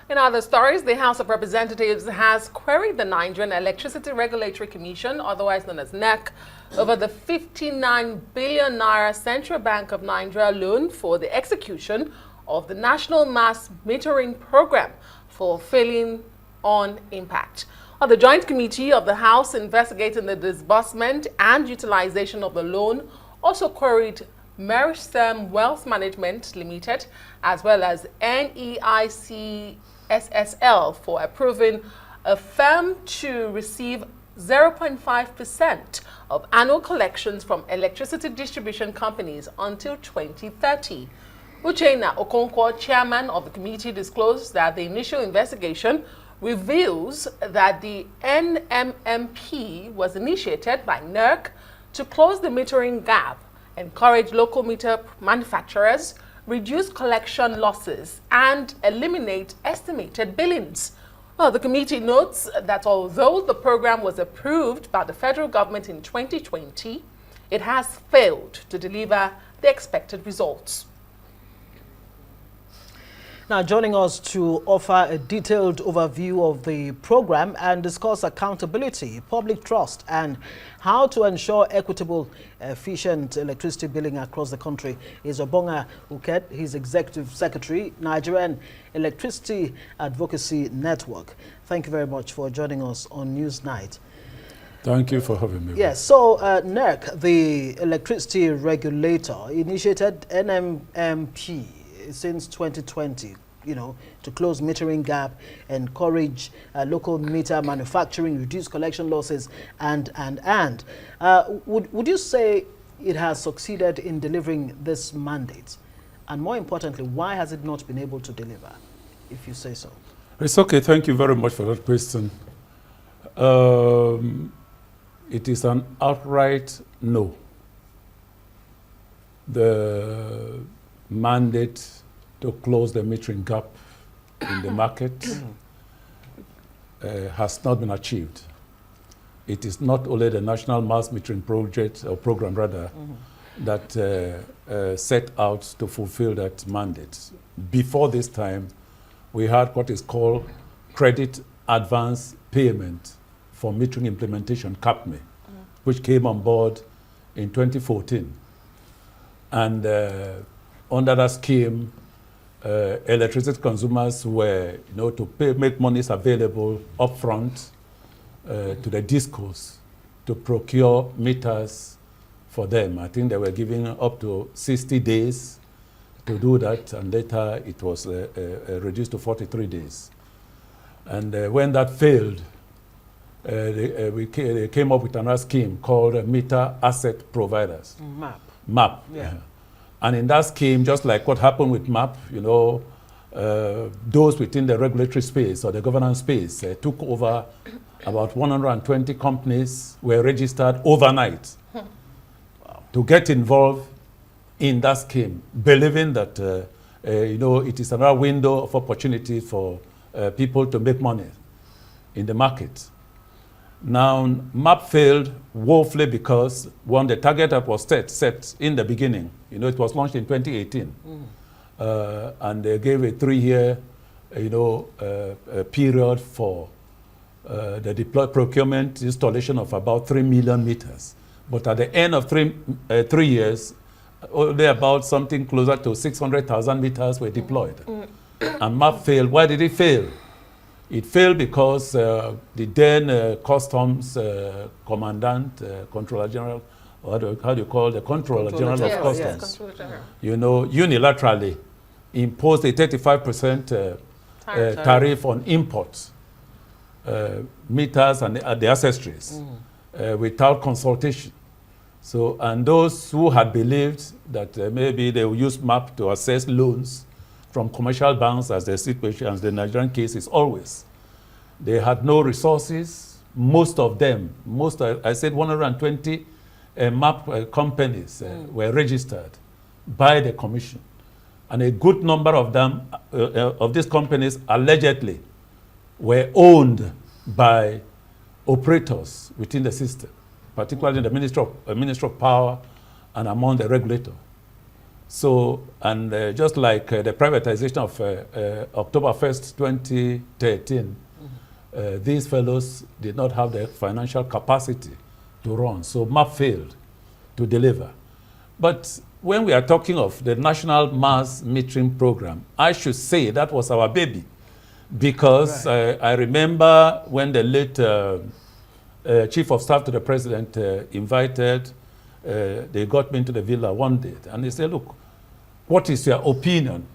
In other stories, the House of Representatives has queried the Nigerian Electricity Regulatory Commission, otherwise known as NERC, over the 59 billion naira Central Bank of Nigeria loan for the execution of the National Mass Metering Program for failing on impact. The Joint Committee of the House investigating the disbursement and utilization of the loan also queried Meristem Wealth Management Limited as well as NERC SSL for approving a firm to receive 0.5% of annual collections from electricity distribution companies until 2030. Uchenna Okonkwo, chairman of the committee, disclosed that the initial investigation reveals that the NMMP was initiated by NERC to close the metering gap, encourage local meter manufacturers, reduce collection losses, and eliminate estimated billings. Well, the committee notes that although the program was approved by the federal government in 2020, it has failed to deliver the expected results. Now, joining us to offer a detailed overview of the program and discuss accountability, public trust, and how to ensure equitable, efficient electricity billing across the country is Obonga Uket. He's Executive Secretary, Nigerian Electricity Advocacy Network. Thank you very much for joining us on Newsnight. Thank you for having me. Yes, so NERC, the electricity regulator, initiated NMMP since 2020, to close metering gap, encourage local meter manufacturing, reduce collection losses, and. Would you say it has succeeded in delivering this mandate? And more importantly, why has it not been able to deliver, if you say so? It's okay. Thank you very much for that question. It is an outright no. The mandate to close the metering gap in the market has not been achieved. It is not only the National Mass Metering Project, or program rather, that set out to fulfill that mandate. Before this time, we had what is called Credit Advance Payment for Metering Implementation, CAPME, which came on board in 2014. And under that scheme, electricity consumers were, to make monies available upfront to the discos to procure meters for them. I think they were giving up to 60 days to do that, and later it was reduced to 43 days. And when that failed, they came up with another scheme called Meter Asset Providers. MAP. Yeah. And in that scheme, just like what happened with MAP, those within the regulatory space or the governance space took over. About 120 companies were registered overnight to get involved in that scheme, believing that it is another window of opportunity for people to make money in the market. Now, MAP failed woefully because, one, the target that was set in the beginning, it was launched in 2018, and they gave a 3-year, period for the deployed procurement installation of about 3 million meters. But at the end of 3 years, only about something closer to 600,000 meters were deployed. And MAP failed. Why did it fail? It failed because the then Customs Commandant, Controller General, how do you call the Controller General of Customs? Yes. Unilaterally imposed a 35% tariff on imports, meters and the accessories, without consultation. So, and those who had believed that maybe they will use MAP to assess loans from commercial banks, as the situation, as the Nigerian case is always, they had no resources. Most of them, I said 120 MAP companies were registered by the commission. And a good number of them, of these companies, allegedly were owned by operators within the system, particularly the Ministry of Power and among the regulator. So, and just like the privatization of October 1st, 2013, these fellows did not have the financial capacity to run. So MAP failed to deliver. But when we are talking of the National Mass Metering Program, I should say that was our baby. Because right. I remember when the late Chief of Staff to the President invited, they got me into the villa one day, and they said, look, what is your opinion?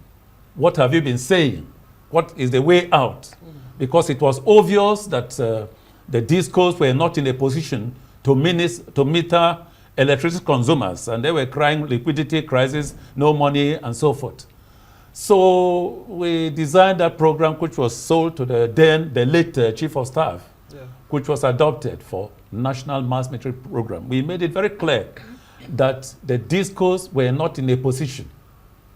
What have you been saying? What is the way out? Because it was obvious that the discos were not in a position to meter electricity consumers, and they were crying liquidity crisis, no money, and so forth. So we designed that program, which was sold to the late Chief of Staff, which was adopted for National Mass Metering Program. We made it very clear that the discos were not in a position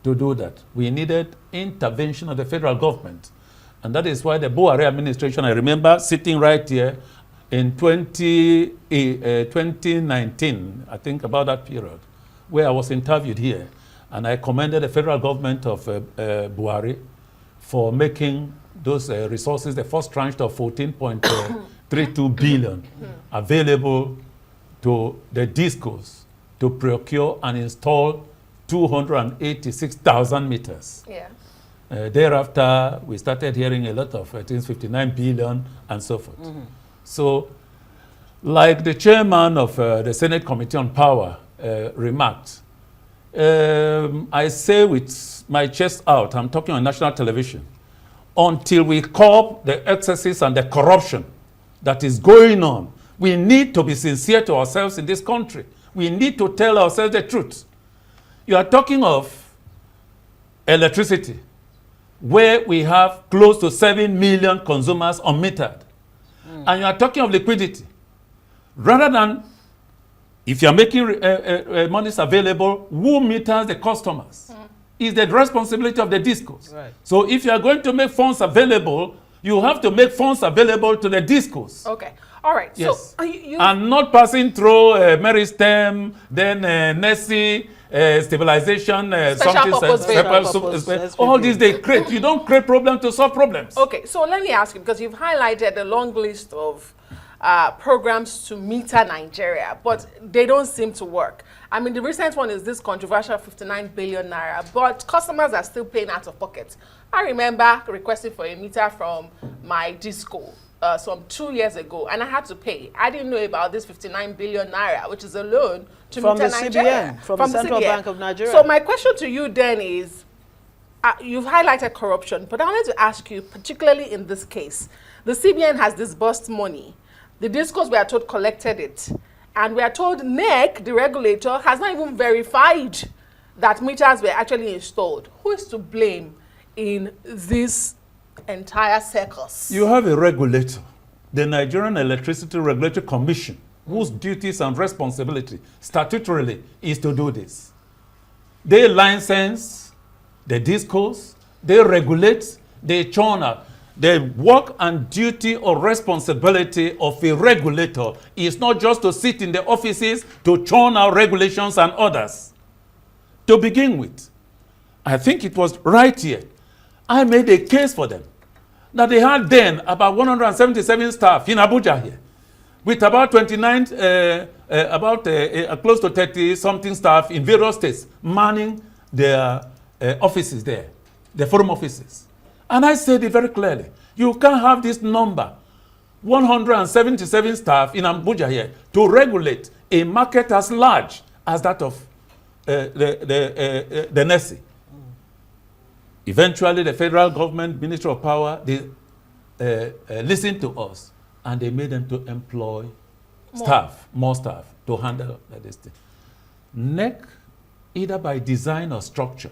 to do that. We needed intervention of the federal government. And that is why the Buhari administration, I remember sitting right here in 2019, I think about that period, where I was interviewed here. And I commended the federal government of Buhari for making those resources, the first tranche of 14.32 billion, available to the discos to procure and install 286,000 meters. Yeah. Thereafter, we started hearing a lot of things, 59 billion and so forth. So, like the chairman of the Senate Committee on Power remarked, I say with my chest out, I'm talking on national television, until we curb the excesses and the corruption that is going on, we need to be sincere to ourselves in this country. We need to tell ourselves the truth. You are talking of electricity, where we have close to 7 million consumers unmetered. And you are talking of liquidity. Rather than, if you are making monies available, who meters the customers? Is the responsibility of the discos. Right. So if you are going to make funds available, you have to make funds available to the discos. Okay. All right. Yes. So and not passing through Meristem, then NERC, stabilization, all these they create. You don't create problems to solve problems. Okay. So let me ask you, because you've highlighted a long list of programs to meter Nigeria, but they don't seem to work. I mean, the recent one is this controversial 59 billion naira, but customers are still paying out of pocket. I remember requesting for a meter from my disco some 2 years ago, and I had to pay. I didn't know about this 59 billion naira, which is a loan to meter Nigeria. From the Central Bank of Nigeria. So my question to you then is, you've highlighted corruption, but I wanted to ask you, particularly in this case, the CBN has disbursed money. The discos, we are told, collected it. And we are told NERC, the regulator, has not even verified that meters were actually installed. Who is to blame in this entire circus? You have a regulator, the Nigerian Electricity Regulatory Commission, whose duties and responsibility statutorily is to do this. They license the discos, they regulate, they churn out. The work and duty or responsibility of a regulator is not just to sit in the offices to churn out regulations and orders. To begin with, I think it was right here, I made a case for them that they had then about 177 staff in Abuja here, with about 29, close to 30-something staff in various states manning their offices there, the forum offices. And I said it very clearly. You can't have this number, 177 staff in Abuja here, to regulate a market as large as that of the NERC. Eventually, the federal government, Ministry of Power, they listened to us, and they made them to employ more staff to handle this thing. NERC, either by design or structure,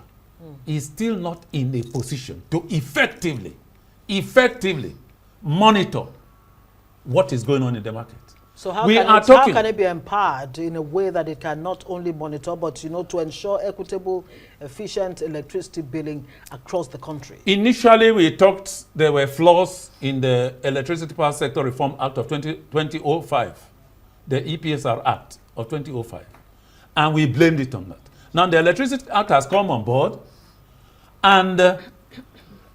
is still not in a position to effectively monitor what is going on in the market. So how can it be empowered in a way that it can not only monitor, but to ensure equitable, efficient electricity billing across the country? Initially, we talked there were flaws in the Electricity Power Sector Reform Act of 2005, the EPSR Act of 2005, and we blamed it on that. Now the Electricity Act has come on board, and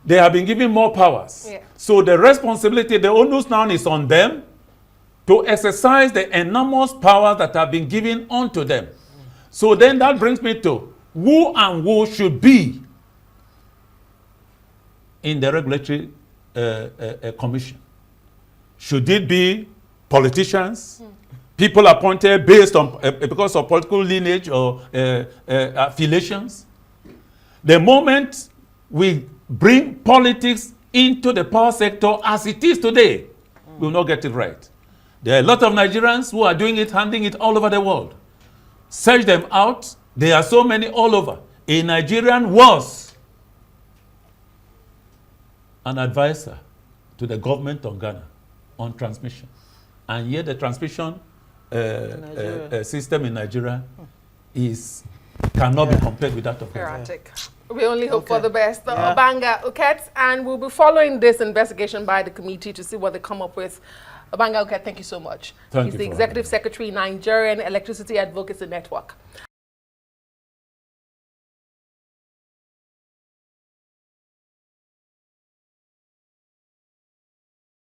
they have been given more powers. Yeah. So the responsibility, the onus now is on them to exercise the enormous powers that have been given unto them. So then that brings me to who should be in the regulatory commission. Should it be politicians, people appointed based on because of political lineage or affiliations? The moment we bring politics into the power sector as it is today, we will not get it right. There are a lot of Nigerians who are doing it, handling it all over the world. Search them out. There are so many all over. A Nigerian was an advisor to the government of Ghana on transmission. And yet the transmission system in Nigeria cannot be compared with that of Ghana. Erratic. We only hope for the best. Yeah. Obonga Uket, and we'll be following this investigation by the committee to see what they come up with. Obonga Uket, thank you so much. Thank He's you the for Executive Secretary, Nigerian Electricity Advocacy Network.